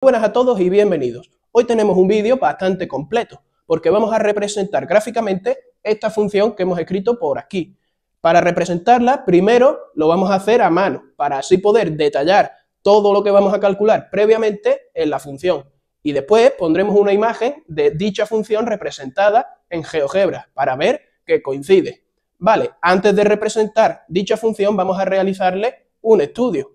Buenas a todos y bienvenidos. Hoy tenemos un vídeo bastante completo porque vamos a representar gráficamente esta función que hemos escrito por aquí. Para representarla, primero lo vamos a hacer a mano, para así poder detallar todo lo que vamos a calcular previamente en la función. Y después pondremos una imagen de dicha función representada en GeoGebra para ver que coincide. Vale, antes de representar dicha función vamos a realizarle un estudio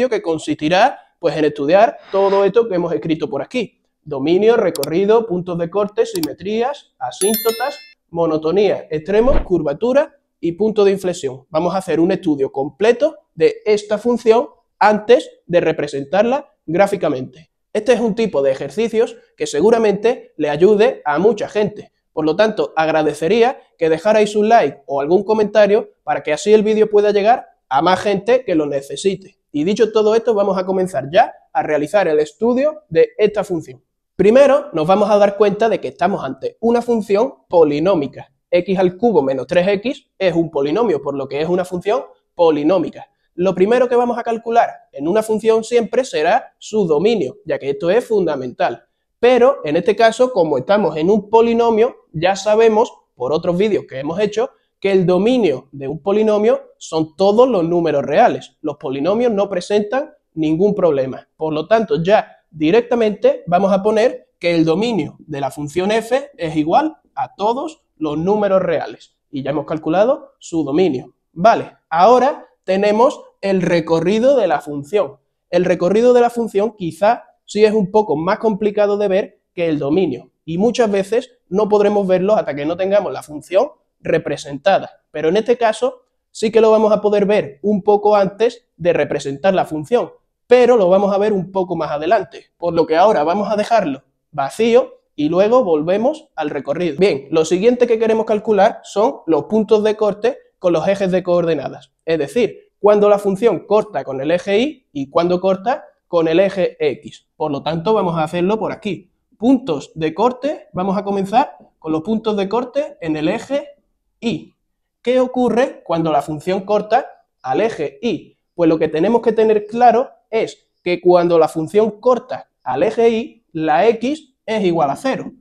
que consistirá pues en estudiar todo esto que hemos escrito por aquí: dominio, recorrido, puntos de corte, simetrías, asíntotas, monotonía, extremos, curvatura y punto de inflexión. Vamos a hacer un estudio completo de esta función antes de representarla gráficamente. Este es un tipo de ejercicios que seguramente le ayude a mucha gente. Por lo tanto, agradecería que dejarais un like o algún comentario para que así el vídeo pueda llegar a más gente que lo necesite. Y dicho todo esto, vamos a comenzar ya a realizar el estudio de esta función. Primero, nos vamos a dar cuenta de que estamos ante una función polinómica. X al cubo menos 3x es un polinomio, por lo que es una función polinómica. Lo primero que vamos a calcular en una función siempre será su dominio, ya que esto es fundamental. Pero en este caso, como estamos en un polinomio, ya sabemos por otros vídeos que hemos hecho que el dominio de un polinomio son todos los números reales. Los polinomios no presentan ningún problema. Por lo tanto, ya directamente vamos a poner que el dominio de la función f es igual a todos los números reales. Y ya hemos calculado su dominio. Vale, ahora tenemos el recorrido de la función. El recorrido de la función quizá sí es un poco más complicado de ver que el dominio. Y muchas veces no podremos verlo hasta que no tengamos la función representada, pero en este caso sí que lo vamos a poder ver un poco antes de representar la función, pero lo vamos a ver un poco más adelante, por lo que ahora vamos a dejarlo vacío y luego volvemos al recorrido. Bien, lo siguiente que queremos calcular son los puntos de corte con los ejes de coordenadas, es decir, cuando la función corta con el eje Y y cuando corta con el eje X. Por lo tanto, vamos a hacerlo por aquí. Puntos de corte, vamos a comenzar con los puntos de corte en el eje Y. ¿Qué ocurre cuando la función corta al eje Y? Pues lo que tenemos que tener claro es que cuando la función corta al eje Y, la X es igual a 0.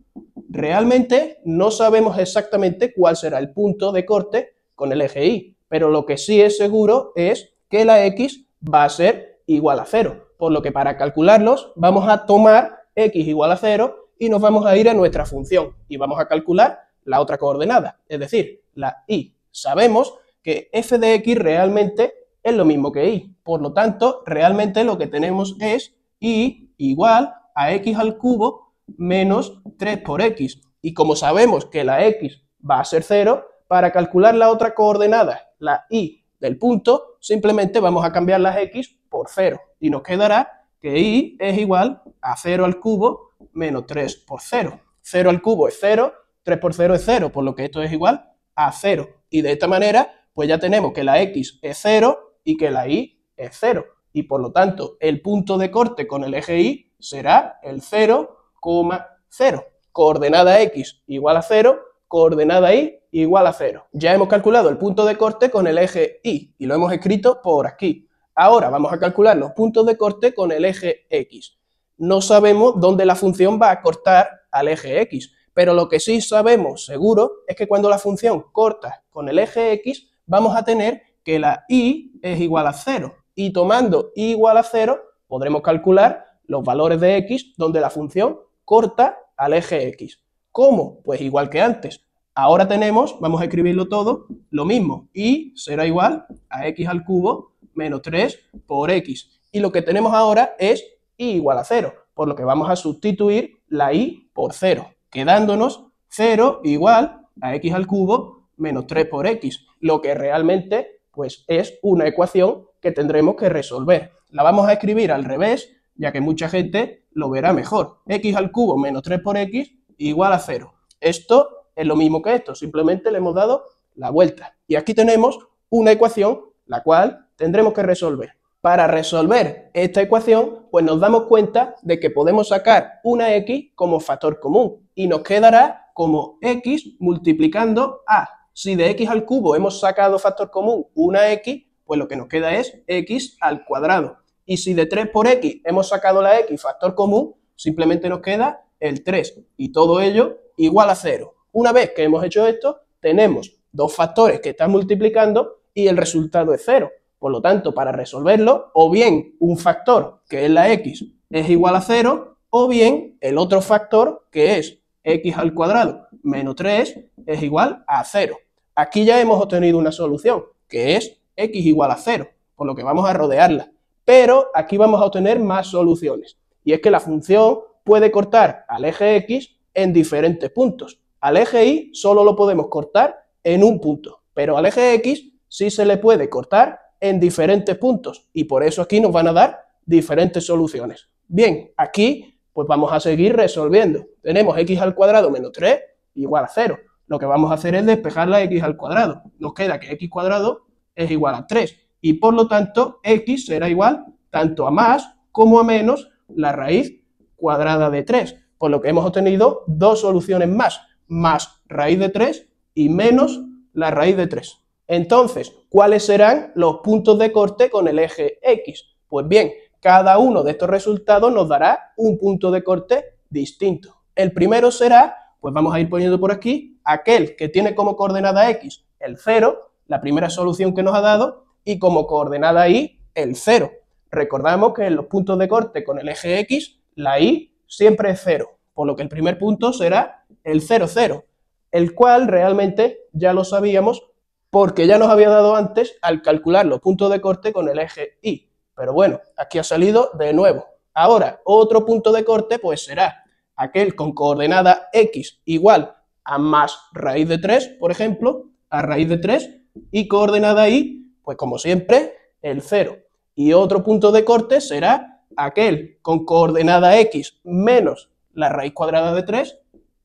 Realmente no sabemos exactamente cuál será el punto de corte con el eje Y, pero lo que sí es seguro es que la X va a ser igual a 0, por lo que para calcularlos vamos a tomar X igual a 0 y nos vamos a ir a nuestra función y vamos a calcular la otra coordenada, es decir, la Y. Sabemos que f de x realmente es lo mismo que y, por lo tanto, realmente lo que tenemos es y igual a x al cubo menos 3 por x. Y como sabemos que la x va a ser 0, para calcular la otra coordenada, la y del punto, simplemente vamos a cambiar las x por 0 y nos quedará que y es igual a 0 al cubo menos 3 por 0. 0 al cubo es 0, 3 por 0 es 0, por lo que esto es igual a 0. Y de esta manera, pues ya tenemos que la x es 0 y que la y es 0. Y por lo tanto, el punto de corte con el eje Y será el 0,0. Coordenada x igual a 0, coordenada y igual a 0. Ya hemos calculado el punto de corte con el eje Y y lo hemos escrito por aquí. Ahora vamos a calcular los puntos de corte con el eje X. No sabemos dónde la función va a cortar al eje X, pero lo que sí sabemos seguro es que cuando la función corta con el eje X, vamos a tener que la y es igual a 0. Y tomando y igual a 0, podremos calcular los valores de x donde la función corta al eje X. ¿Cómo? Pues igual que antes. Ahora tenemos, vamos a escribirlo todo, lo mismo. Y será igual a x al cubo menos 3 por x. Y lo que tenemos ahora es y igual a 0, por lo que vamos a sustituir la y por 0, quedándonos 0 igual a x al cubo menos 3 por x, lo que realmente pues es una ecuación que tendremos que resolver. La vamos a escribir al revés, ya que mucha gente lo verá mejor. X al cubo menos 3 por x igual a 0. Esto es lo mismo que esto, simplemente le hemos dado la vuelta. Y aquí tenemos una ecuación, la cual tendremos que resolver. Para resolver esta ecuación, pues nos damos cuenta de que podemos sacar una x como factor común y nos quedará como x multiplicando a. Si de x al cubo hemos sacado factor común una x, pues lo que nos queda es x al cuadrado. Y si de 3 por x hemos sacado la x factor común, simplemente nos queda el 3 y todo ello igual a 0. Una vez que hemos hecho esto, tenemos dos factores que están multiplicando y el resultado es 0. Por lo tanto, para resolverlo, o bien un factor, que es la x, es igual a 0, o bien el otro factor, que es x al cuadrado menos 3, es igual a 0. Aquí ya hemos obtenido una solución, que es x igual a 0, por lo que vamos a rodearla. Pero aquí vamos a obtener más soluciones. Y es que la función puede cortar al eje x en diferentes puntos. Al eje y solo lo podemos cortar en un punto, pero al eje x sí se le puede cortar en diferentes puntos. Y por eso aquí nos van a dar diferentes soluciones. Bien, aquí pues vamos a seguir resolviendo. Tenemos x al cuadrado menos 3 igual a 0. Lo que vamos a hacer es despejar la x al cuadrado. Nos queda que x cuadrado es igual a 3. Y por lo tanto, x será igual tanto a más como a menos la raíz cuadrada de 3. Por lo que hemos obtenido dos soluciones más raíz de 3 y menos la raíz de 3. Entonces, ¿cuáles serán los puntos de corte con el eje x? Pues bien, cada uno de estos resultados nos dará un punto de corte distinto. El primero será, pues vamos a ir poniendo por aquí, aquel que tiene como coordenada x el 0, la primera solución que nos ha dado, y como coordenada y el 0. Recordamos que en los puntos de corte con el eje x, la y siempre es 0, por lo que el primer punto será el 0, 0, el cual realmente ya lo sabíamos porque ya nos había dado antes al calcular los puntos de corte con el eje y. Pero bueno, aquí ha salido de nuevo. Ahora, otro punto de corte pues será aquel con coordenada x igual a más raíz de 3, por ejemplo, a raíz de 3, y coordenada y, pues como siempre, el 0. Y otro punto de corte será aquel con coordenada x menos la raíz cuadrada de 3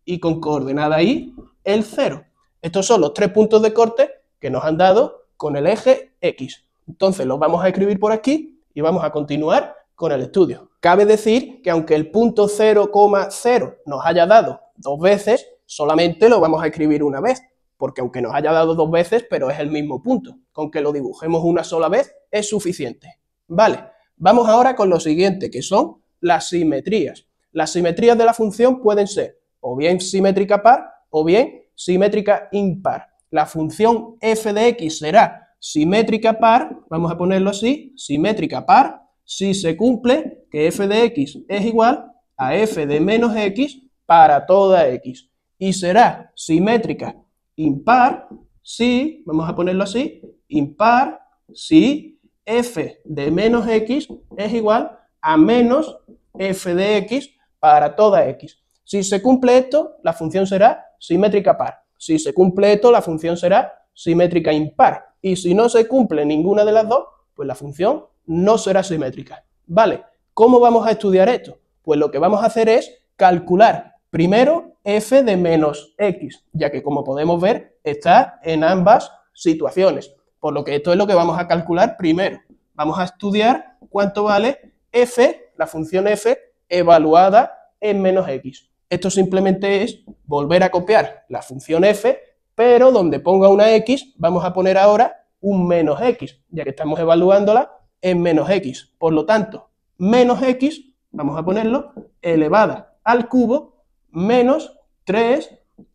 y con coordenada y el 0. Estos son los tres puntos de corte que nos han dado con el eje x. Entonces los vamos a escribir por aquí y vamos a continuar con el estudio. Cabe decir que aunque el punto 0,0 nos haya dado dos veces, solamente lo vamos a escribir una vez, porque aunque nos haya dado dos veces, pero es el mismo punto. Con que lo dibujemos una sola vez es suficiente. Vale, vamos ahora con lo siguiente, que son las simetrías. Las simetrías de la función pueden ser o bien simétrica par o bien simétrica impar. La función f de x será simétrica par, vamos a ponerlo así, simétrica par, si se cumple que f de x es igual a f de menos x para toda x. Y será simétrica impar si, vamos a ponerlo así, impar si f de menos x es igual a menos f de x para toda x. Si se cumple esto, la función será simétrica par. Si se cumple esto, la función será simétrica impar. Y si no se cumple ninguna de las dos, pues la función no será simétrica. Vale, ¿cómo vamos a estudiar esto? Pues lo que vamos a hacer es calcular primero f de menos x, ya que como podemos ver está en ambas situaciones. Por lo que esto es lo que vamos a calcular primero. Vamos a estudiar cuánto vale f, la función f, evaluada en menos x. Esto simplemente es volver a copiar la función f, pero donde ponga una x, vamos a poner ahora un menos x, ya que estamos evaluándola en menos x. Por lo tanto, menos x, vamos a ponerlo, elevada al cubo, menos 3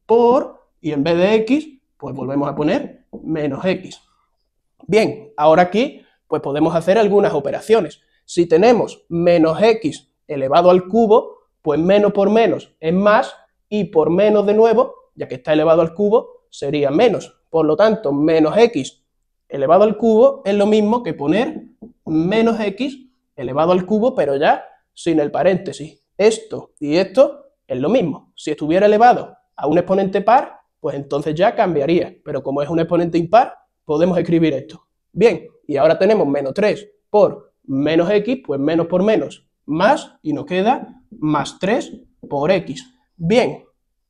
por, y en vez de x, pues volvemos a poner menos x. Bien, ahora aquí, pues podemos hacer algunas operaciones. Si tenemos menos x elevado al cubo, pues menos por menos es más, y por menos de nuevo, ya que está elevado al cubo, sería menos. Por lo tanto, menos x elevado al cubo es lo mismo que poner menos x elevado al cubo, pero ya sin el paréntesis. Esto y esto es lo mismo. Si estuviera elevado a un exponente par, pues entonces ya cambiaría. Pero como es un exponente impar, podemos escribir esto. Bien, y ahora tenemos menos 3 por menos x, pues menos por menos más, y nos queda más 3 por x. Bien,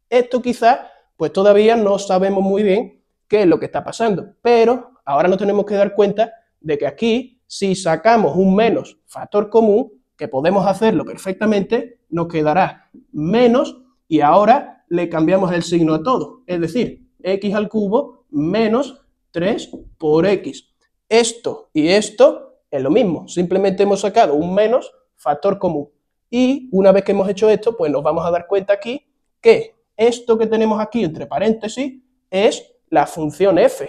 esto quizás, pues todavía no sabemos muy bien qué es lo que está pasando, pero ahora nos tenemos que dar cuenta de que aquí, si sacamos un menos factor común, que podemos hacerlo perfectamente, nos quedará menos, y ahora le cambiamos el signo a todo, es decir, x al cubo menos 3 por x. Esto y esto es lo mismo, simplemente hemos sacado un menos factor común. Y una vez que hemos hecho esto, pues nos vamos a dar cuenta aquí que esto que tenemos aquí entre paréntesis es la función f.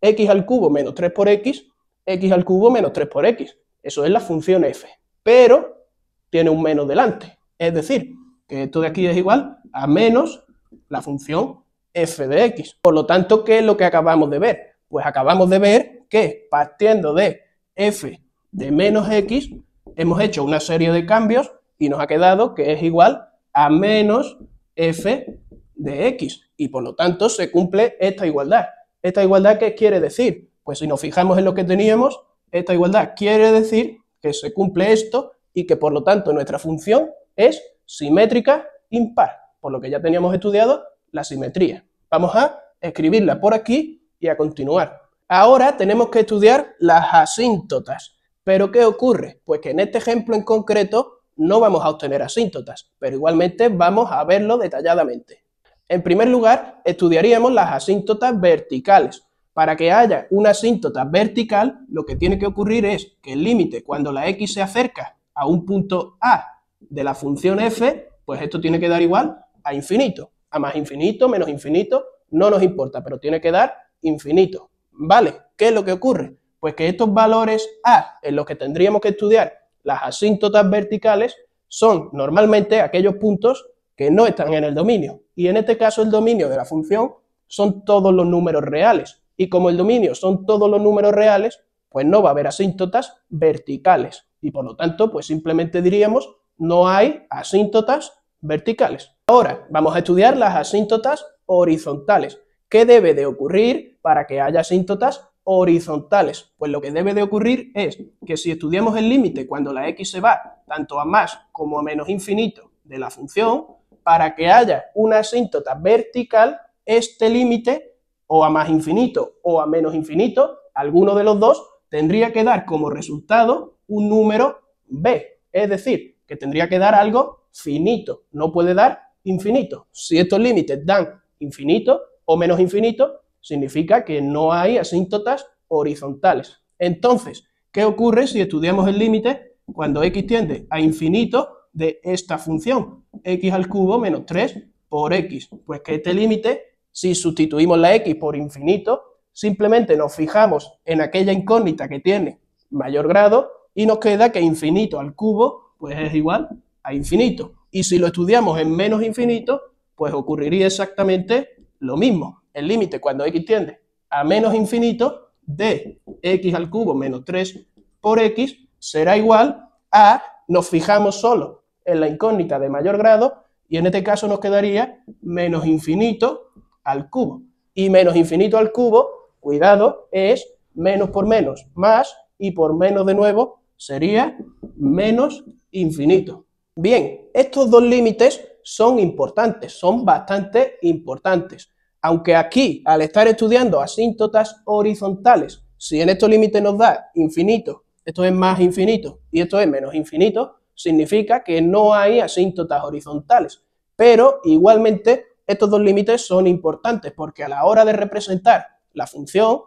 X al cubo menos 3 por x, x al cubo menos 3 por x. Eso es la función f. Pero tiene un menos delante. Es decir, que esto de aquí es igual a menos la función f de x. Por lo tanto, ¿qué es lo que acabamos de ver? Pues acabamos de ver que partiendo de f de menos x, hemos hecho una serie de cambios y nos ha quedado que es igual a menos f de x. Y por lo tanto se cumple esta igualdad. ¿Esta igualdad qué quiere decir? Pues si nos fijamos en lo que teníamos, esta igualdad quiere decir que se cumple esto y que por lo tanto nuestra función es simétrica impar, por lo que ya teníamos estudiado la simetría. Vamos a escribirla por aquí y a continuar. Ahora tenemos que estudiar las asíntotas. ¿Pero qué ocurre? Pues que en este ejemplo en concreto no vamos a obtener asíntotas, pero igualmente vamos a verlo detalladamente. En primer lugar, estudiaríamos las asíntotas verticales. Para que haya una asíntota vertical, lo que tiene que ocurrir es que el límite, cuando la x se acerca a un punto A de la función f, pues esto tiene que dar igual a infinito. A más infinito, menos infinito, no nos importa, pero tiene que dar infinito. ¿Vale? ¿Qué es lo que ocurre? Pues que estos valores A, en los que tendríamos que estudiar las asíntotas verticales, son normalmente aquellos puntos que no están en el dominio. Y en este caso el dominio de la función son todos los números reales. Y como el dominio son todos los números reales, pues no va a haber asíntotas verticales. Y por lo tanto, pues simplemente diríamos, no hay asíntotas verticales. Ahora, vamos a estudiar las asíntotas horizontales. ¿Qué debe de ocurrir para que haya asíntotas horizontales? Pues lo que debe de ocurrir es que si estudiamos el límite cuando la x se va tanto a más como a menos infinito de la función, para que haya una asíntota vertical, este límite, o a más infinito o a menos infinito, alguno de los dos, tendría que dar como resultado un número b, es decir, que tendría que dar algo finito, no puede dar infinito. Si estos límites dan infinito o menos infinito, significa que no hay asíntotas horizontales. Entonces, ¿qué ocurre si estudiamos el límite cuando x tiende a infinito de esta función? X al cubo menos 3 por x. Pues que este límite, si sustituimos la x por infinito, simplemente nos fijamos en aquella incógnita que tiene mayor grado y nos queda que infinito al cubo pues es igual a infinito. Y si lo estudiamos en menos infinito, pues ocurriría exactamente lo mismo. El límite cuando x tiende a menos infinito de x al cubo menos 3 por x será igual a, nos fijamos solo en la incógnita de mayor grado y en este caso nos quedaría menos infinito al cubo. Y menos infinito al cubo, cuidado, es menos por menos más y por menos de nuevo sería menos infinito. Bien, estos dos límites son importantes, son bastante importantes. Aunque aquí, al estar estudiando asíntotas horizontales, si en estos límites nos da infinito, esto es más infinito y esto es menos infinito, significa que no hay asíntotas horizontales. Pero igualmente estos dos límites son importantes porque a la hora de representar la función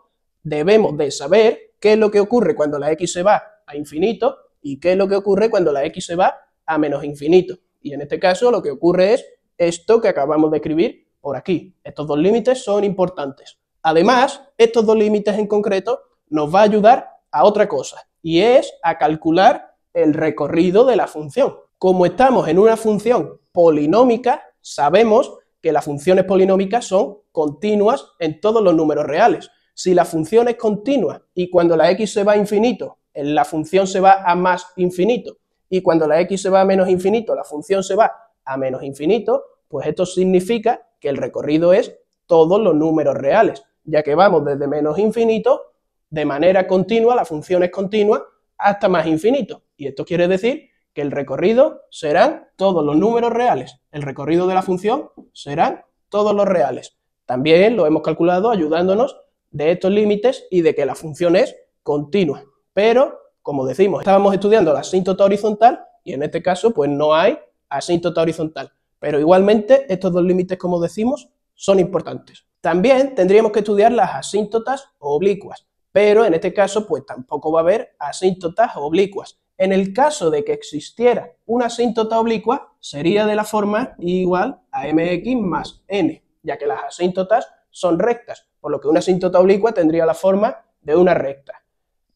debemos de saber qué es lo que ocurre cuando la x se va a infinito y qué es lo que ocurre cuando la x se va a menos infinito. Y en este caso lo que ocurre es esto que acabamos de escribir por aquí. Estos dos límites son importantes. Además, estos dos límites en concreto nos va a ayudar a otra cosa y es a calcular el recorrido de la función. Como estamos en una función polinómica, sabemos que las funciones polinómicas son continuas en todos los números reales. Si la función es continua y cuando la x se va a infinito, la función se va a más infinito, y cuando la x se va a menos infinito, la función se va a menos infinito, pues esto significa que el recorrido es todos los números reales, ya que vamos desde menos infinito, de manera continua, la función es continua, hasta más infinito. Y esto quiere decir que el recorrido serán todos los números reales. El recorrido de la función serán todos los reales. También lo hemos calculado ayudándonos de estos límites y de que la función es continua. Pero, como decimos, estábamos estudiando la asíntota horizontal y en este caso pues no hay asíntota horizontal. Pero igualmente estos dos límites, como decimos, son importantes. También tendríamos que estudiar las asíntotas oblicuas. pero en este caso pues tampoco va a haber asíntotas oblicuas. En el caso de que existiera una asíntota oblicua, sería de la forma y igual a mx más n, ya que las asíntotas son rectas, por lo que una asíntota oblicua tendría la forma de una recta.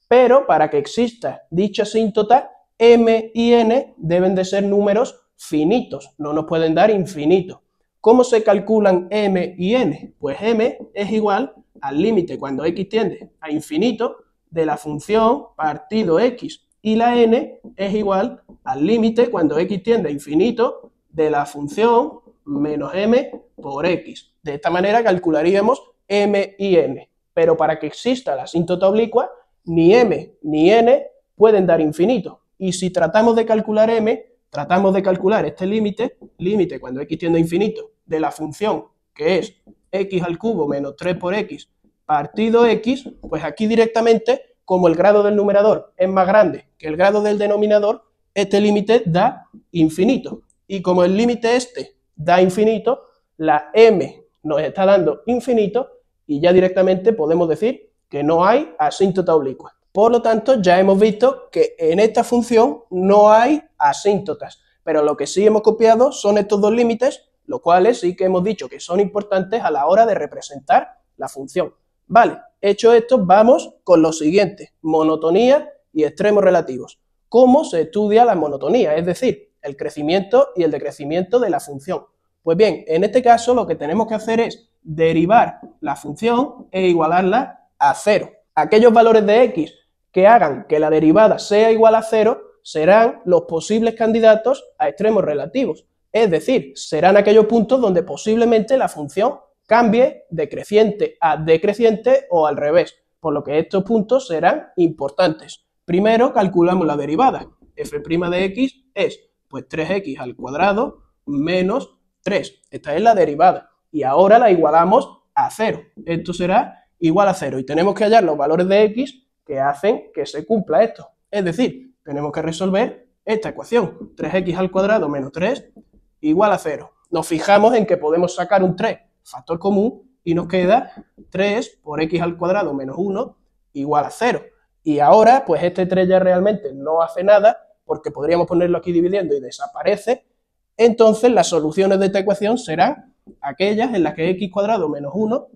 Pero para que exista dicha asíntota, m y n deben de ser números finitos, no nos pueden dar infinitos. ¿Cómo se calculan m y n? Pues m es igual al límite cuando x tiende a infinito de la función partido x, y la n es igual al límite cuando x tiende a infinito de la función menos m por x. De esta manera calcularíamos m y n, pero para que exista la asíntota oblicua, ni m ni n pueden dar infinito, y si tratamos de calcular m, tratamos de calcular este límite cuando x tiende a infinito de la función que es x al cubo menos 3 por x partido x, pues aquí directamente, como el grado del numerador es más grande que el grado del denominador, este límite da infinito. Y como el límite este da infinito, la m nos está dando infinito y ya directamente podemos decir que no hay asíntota oblicua. Por lo tanto, ya hemos visto que en esta función no hay asíntotas, pero lo que sí hemos copiado son estos dos límites, los cuales sí que hemos dicho que son importantes a la hora de representar la función. Vale, hecho esto, vamos con lo siguiente, monotonía y extremos relativos. ¿Cómo se estudia la monotonía? Es decir, el crecimiento y el decrecimiento de la función. Pues bien, en este caso lo que tenemos que hacer es derivar la función e igualarla a 0. Aquellos valores de x que hagan que la derivada sea igual a 0 serán los posibles candidatos a extremos relativos. Es decir, serán aquellos puntos donde posiblemente la función cambie de creciente a decreciente o al revés, por lo que estos puntos serán importantes. Primero calculamos la derivada. F' de x es pues 3x al cuadrado menos 3. Esta es la derivada. Y ahora la igualamos a 0. Esto será igual a 0. Y tenemos que hallar los valores de x que hacen que se cumpla esto. Es decir, tenemos que resolver esta ecuación. 3x al cuadrado menos 3 igual a 0. Nos fijamos en que podemos sacar un 3, factor común, y nos queda 3 por x al cuadrado menos 1 igual a 0. Y ahora, pues este 3 ya realmente no hace nada, porque podríamos ponerlo aquí dividiendo y desaparece. Entonces las soluciones de esta ecuación serán aquellas en las que x cuadrado menos 1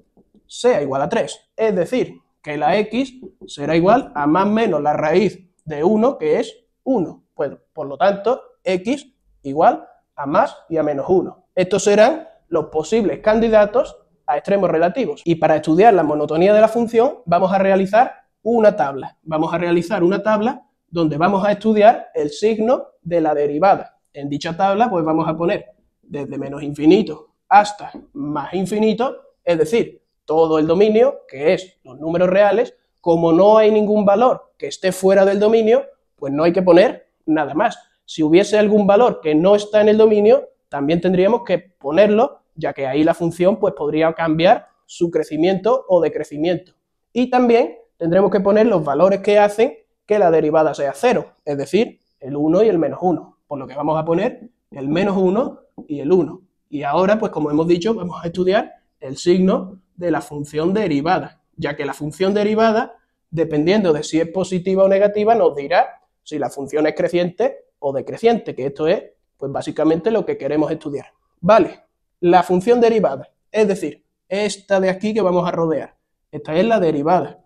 sea igual a 3. Es decir, que la x será igual a más menos la raíz de 1, que es 1. Pues, por lo tanto, x igual a más y a menos 1. Estos serán los posibles candidatos a extremos relativos. Y para estudiar la monotonía de la función vamos a realizar una tabla. Vamos a realizar una tabla donde vamos a estudiar el signo de la derivada. En dicha tabla pues vamos a poner desde menos infinito hasta más infinito, es decir, todo el dominio, que es los números reales. Como no hay ningún valor que esté fuera del dominio, pues no hay que poner nada más. Si hubiese algún valor que no está en el dominio, también tendríamos que ponerlo, ya que ahí la función pues podría cambiar su crecimiento o decrecimiento. Y también tendremos que poner los valores que hacen que la derivada sea 0, es decir, el 1 y el menos 1, por lo que vamos a poner el menos 1 y el 1. Y ahora, pues como hemos dicho, vamos a estudiar el signo de la función derivada, ya que la función derivada, dependiendo de si es positiva o negativa, nos dirá si la función es creciente o decreciente, que esto es, pues básicamente lo que queremos estudiar. Vale, la función derivada, es decir, esta de aquí que vamos a rodear, esta es la derivada.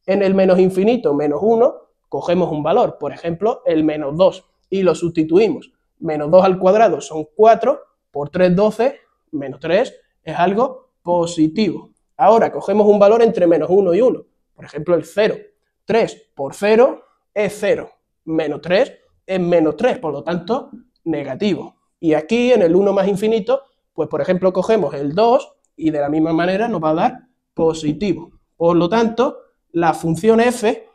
En el menos infinito, menos 1, cogemos un valor, por ejemplo, el menos 2, y lo sustituimos. Menos 2 al cuadrado son 4, por 3, 12, menos 3 es algo positivo. Ahora cogemos un valor entre menos 1 y 1, por ejemplo, el 0. 3 por 0 es 0, menos 3 es menos 3, por lo tanto, negativo. Y aquí, en el 1 más infinito, pues por ejemplo, cogemos el 2 y de la misma manera nos va a dar positivo. Por lo tanto, la función f,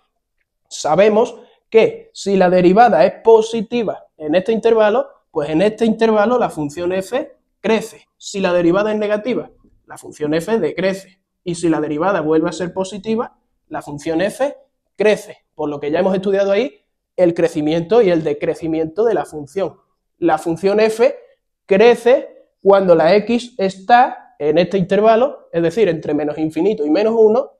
sabemos que si la derivada es positiva en este intervalo, pues en este intervalo la función f crece. Si la derivada es negativa, la función f decrece. Y si la derivada vuelve a ser positiva, la función f crece. Por lo que ya hemos estudiado ahí el crecimiento y el decrecimiento de la función. La función f crece cuando la x está en este intervalo, es decir, entre menos infinito y menos 1,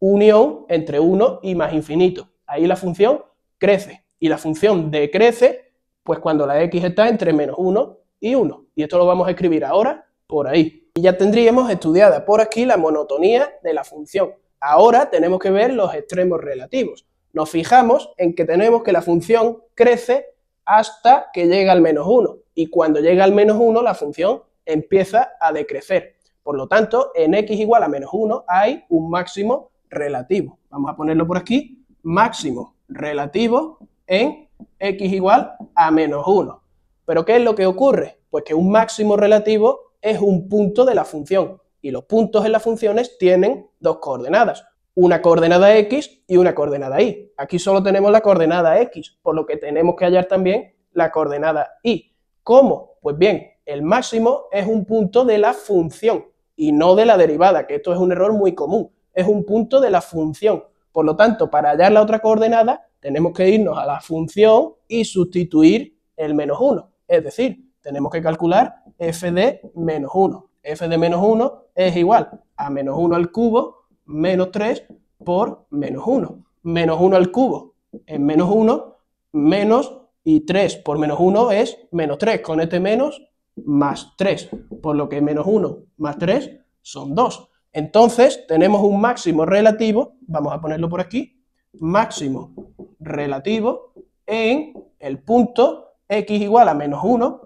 unión entre 1 y más infinito. Ahí la función crece. Y la función decrece, pues cuando la x está entre menos 1 y 1. Y esto lo vamos a escribir ahora por ahí. Y ya tendríamos estudiada por aquí la monotonía de la función. Ahora tenemos que ver los extremos relativos. Nos fijamos en que tenemos que la función crece hasta que llega al menos 1. Y cuando llega al menos 1, la función empieza a decrecer. Por lo tanto, en x igual a menos 1 hay un máximo relativo. Vamos a ponerlo por aquí. Máximo relativo en x igual a menos 1. ¿Pero qué es lo que ocurre? Pues que un máximo relativo es un punto de la función. Y los puntos en las funciones tienen dos coordenadas. Una coordenada x y una coordenada y. Aquí solo tenemos la coordenada x, por lo que tenemos que hallar también la coordenada y. ¿Cómo? Pues bien, el máximo es un punto de la función y no de la derivada, que esto es un error muy común. Es un punto de la función. Por lo tanto, para hallar la otra coordenada, tenemos que irnos a la función y sustituir el menos 1. Es decir, tenemos que calcular f de menos 1. f de menos 1 es igual a menos 1 al cubo menos 3 por menos 1. Menos 1 al cubo es menos 1, menos y 3 por menos 1 es menos 3. Con este menos, más 3. Por lo que menos 1 más 3 son 2. Entonces, tenemos un máximo relativo, vamos a ponerlo por aquí, máximo relativo en el punto x igual a menos 1,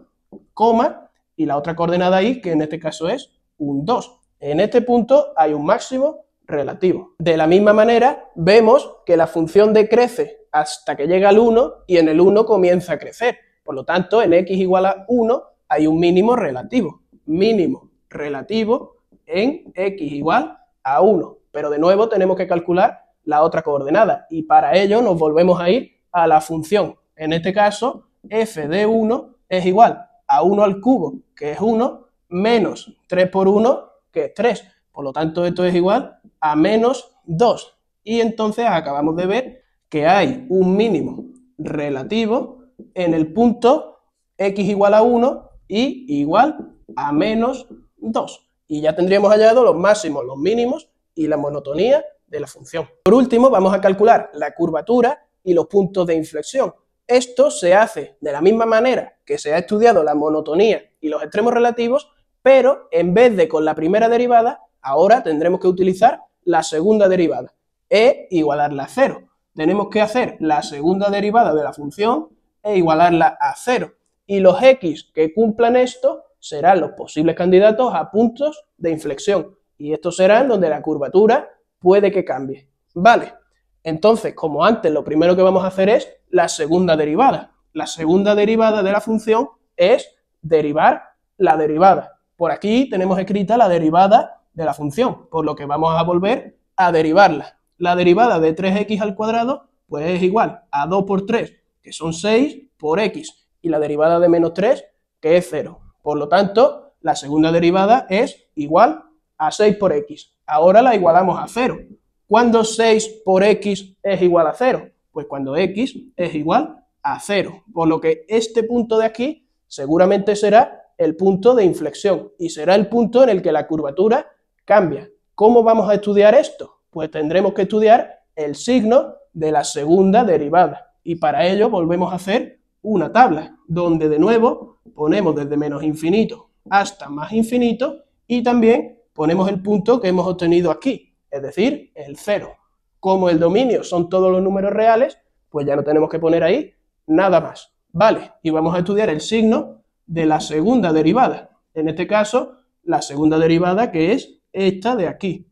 coma, y la otra coordenada y, que en este caso es un 2. En este punto hay un máximo relativo. De la misma manera, vemos que la función decrece hasta que llega al 1 y en el 1 comienza a crecer. Por lo tanto, en x igual a 1 hay un mínimo relativo. Mínimo relativo en x igual a 1. Pero de nuevo tenemos que calcular la otra coordenada y para ello nos volvemos a ir a la función. En este caso, f de 1 es igual a 1 al cubo, que es 1, menos 3 por 1, que es 3. Por lo tanto, esto es igual a menos 2. Y entonces acabamos de ver que hay un mínimo relativo en el punto x igual a 1 y igual a menos 2. Y ya tendríamos hallado los máximos, los mínimos y la monotonía de la función. Por último, vamos a calcular la curvatura y los puntos de inflexión. Esto se hace de la misma manera que se ha estudiado la monotonía y los extremos relativos, pero en vez de con la primera derivada, ahora tendremos que utilizar la segunda derivada, e igualarla a 0. Tenemos que hacer la segunda derivada de la función e igualarla a 0. Y los x que cumplan esto serán los posibles candidatos a puntos de inflexión. Y estos serán donde la curvatura puede que cambie. Vale, entonces, como antes, lo primero que vamos a hacer es la segunda derivada. La segunda derivada de la función es derivar la derivada. Por aquí tenemos escrita la derivada de la función, por lo que vamos a volver a derivarla. La derivada de 3x al cuadrado, pues es igual a 2 por 3, que son 6, por x, y la derivada de menos 3, que es 0. Por lo tanto, la segunda derivada es igual a 6 por x. Ahora la igualamos a 0. ¿Cuándo 6 por x es igual a 0? Pues cuando x es igual a 0. Por lo que este punto de aquí seguramente será el punto de inflexión y será el punto en el que la curvatura cambia. ¿Cómo vamos a estudiar esto? Pues tendremos que estudiar el signo de la segunda derivada. Y para ello volvemos a hacer una tabla, donde de nuevo ponemos desde menos infinito hasta más infinito y también ponemos el punto que hemos obtenido aquí, es decir, el 0. Como el dominio son todos los números reales, pues ya no tenemos que poner ahí nada más. Vale, y vamos a estudiar el signo de la segunda derivada. En este caso, la segunda derivada que es esta de aquí.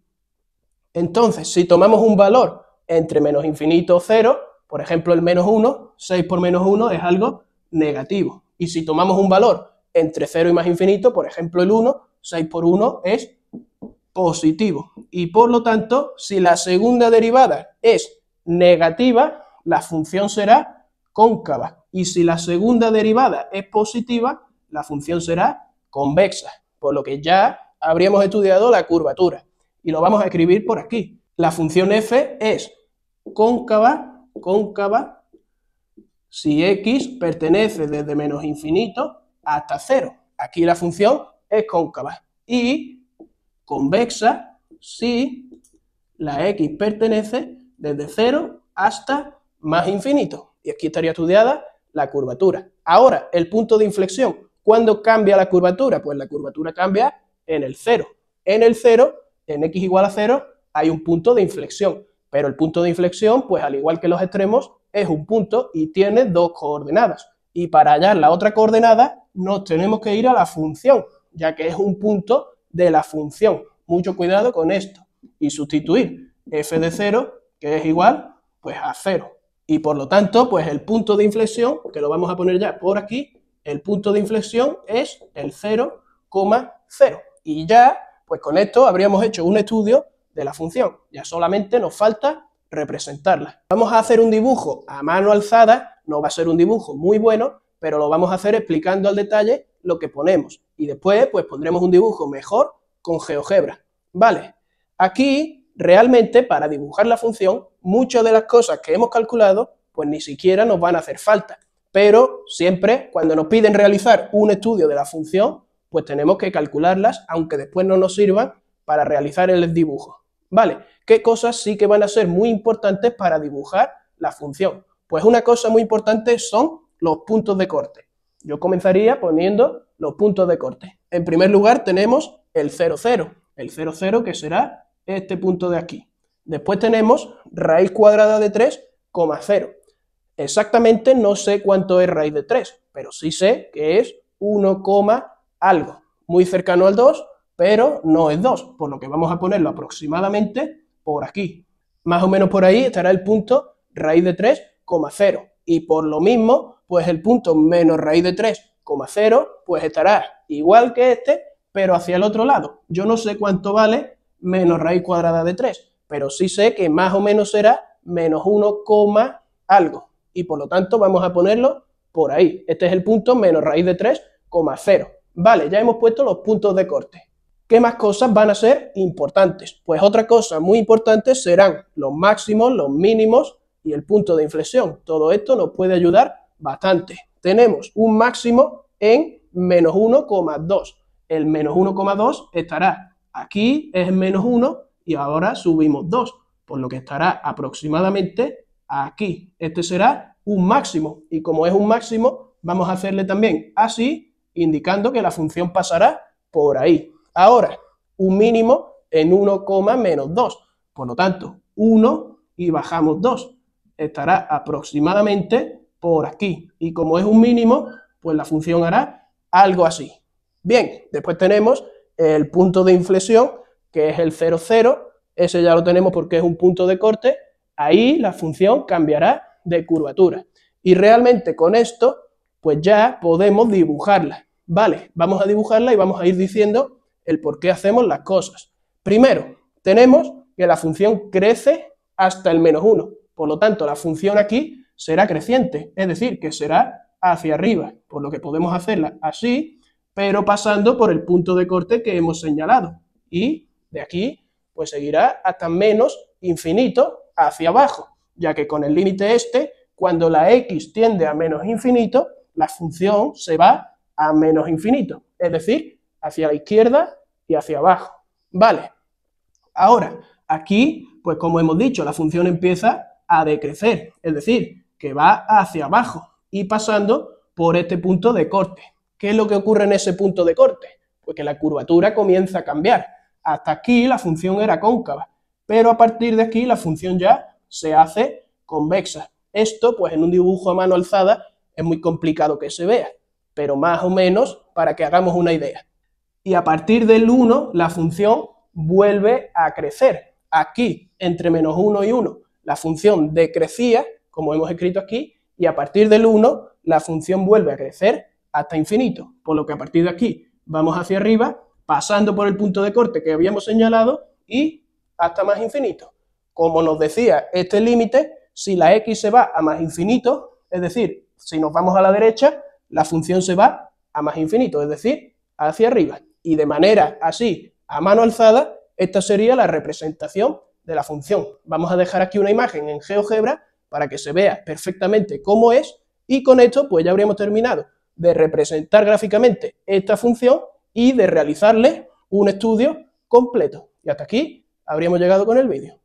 Entonces, si tomamos un valor entre menos infinito o 0, por ejemplo el menos 1, 6 por menos 1 es algo negativo. Y si tomamos un valor entre 0 y más infinito, por ejemplo el 1, 6 por 1 es positivo. Y por lo tanto, si la segunda derivada es negativa, la función será cóncava. Y si la segunda derivada es positiva, la función será convexa. Por lo que ya habríamos estudiado la curvatura. Y lo vamos a escribir por aquí. La función f es cóncava si x pertenece desde menos infinito hasta 0. Aquí la función es cóncava. Y convexa si la x pertenece desde 0 hasta más infinito. Y aquí estaría estudiada la curvatura. Ahora, el punto de inflexión. ¿Cuándo cambia la curvatura? Pues la curvatura cambia en el 0. En el 0, en x igual a 0, hay un punto de inflexión. Pero el punto de inflexión, pues al igual que los extremos, es un punto y tiene dos coordenadas. Y para hallar la otra coordenada, nos tenemos que ir a la función, ya que es un punto de la función. Mucho cuidado con esto. Y sustituir f de 0, que es igual, pues a 0. Y por lo tanto, pues el punto de inflexión, que lo vamos a poner ya por aquí, el punto de inflexión es el 0,0. Y ya, pues con esto habríamos hecho un estudio de la función. Ya solamente nos falta representarla. Vamos a hacer un dibujo a mano alzada, no va a ser un dibujo muy bueno, pero lo vamos a hacer explicando al detalle lo que ponemos. Y después, pues pondremos un dibujo mejor con GeoGebra. Vale, aquí realmente para dibujar la función, muchas de las cosas que hemos calculado, pues ni siquiera nos van a hacer falta. Pero siempre, cuando nos piden realizar un estudio de la función, pues tenemos que calcularlas, aunque después no nos sirvan para realizar el dibujo. Vale, ¿qué cosas sí que van a ser muy importantes para dibujar la función? Pues una cosa muy importante son los puntos de corte. Yo comenzaría poniendo los puntos de corte. En primer lugar tenemos el 0, 0. El 0, 0 que será este punto de aquí. Después tenemos raíz cuadrada de 3, 0. Exactamente no sé cuánto es raíz de 3, pero sí sé que es 1, algo. Muy cercano al 2, pero no es 2, por lo que vamos a ponerlo aproximadamente por aquí. Más o menos por ahí estará el punto raíz de 3, 0. Y por lo mismo, pues el punto menos raíz de 3, 0, pues estará igual que este, pero hacia el otro lado. Yo no sé cuánto vale menos raíz cuadrada de 3, pero sí sé que más o menos será menos 1, algo. Y por lo tanto vamos a ponerlo por ahí. Este es el punto menos raíz de 3, 0. Vale, ya hemos puesto los puntos de corte. ¿Qué más cosas van a ser importantes? Pues otra cosa muy importante serán los máximos, los mínimos y el punto de inflexión. Todo esto nos puede ayudar bastante. Tenemos un máximo en menos 1,2. El menos 1,2 estará aquí, es menos 1 y ahora subimos 2, por lo que estará aproximadamente aquí. Este será un máximo y como es un máximo, vamos a hacerle también así, indicando que la función pasará por ahí. Ahora, un mínimo en 1, menos 2, por lo tanto, 1 y bajamos 2, estará aproximadamente por aquí. Y como es un mínimo, pues la función hará algo así. Bien, después tenemos el punto de inflexión, que es el 0, 0, ese ya lo tenemos porque es un punto de corte, ahí la función cambiará de curvatura. Y realmente con esto, pues ya podemos dibujarla. Vale, vamos a dibujarla y vamos a ir diciendo el por qué hacemos las cosas. Primero, tenemos que la función crece hasta el menos 1, por lo tanto la función aquí será creciente, es decir, que será hacia arriba, por lo que podemos hacerla así, pero pasando por el punto de corte que hemos señalado, y de aquí pues seguirá hasta menos infinito hacia abajo, ya que con el límite este, cuando la x tiende a menos infinito, la función se va a menos infinito, es decir, hacia la izquierda y hacia abajo. Vale, ahora, aquí, pues como hemos dicho, la función empieza a decrecer, es decir, que va hacia abajo y pasando por este punto de corte. ¿Qué es lo que ocurre en ese punto de corte? Pues que la curvatura comienza a cambiar. Hasta aquí la función era cóncava, pero a partir de aquí la función ya se hace convexa. Esto, pues en un dibujo a mano alzada, es muy complicado que se vea, pero más o menos para que hagamos una idea. Y a partir del 1, la función vuelve a crecer. Aquí, entre menos 1 y 1, la función decrecía, como hemos escrito aquí, y a partir del 1, la función vuelve a crecer hasta infinito, por lo que a partir de aquí vamos hacia arriba, pasando por el punto de corte que habíamos señalado y hasta más infinito. Como nos decía este límite, si la x se va a más infinito, es decir, si nos vamos a la derecha, la función se va a más infinito, es decir, hacia arriba. Y de manera así, a mano alzada, esta sería la representación de la función. Vamos a dejar aquí una imagen en GeoGebra para que se vea perfectamente cómo es, y con esto pues ya habríamos terminado de representar gráficamente esta función y de realizarle un estudio completo. Y hasta aquí habríamos llegado con el vídeo.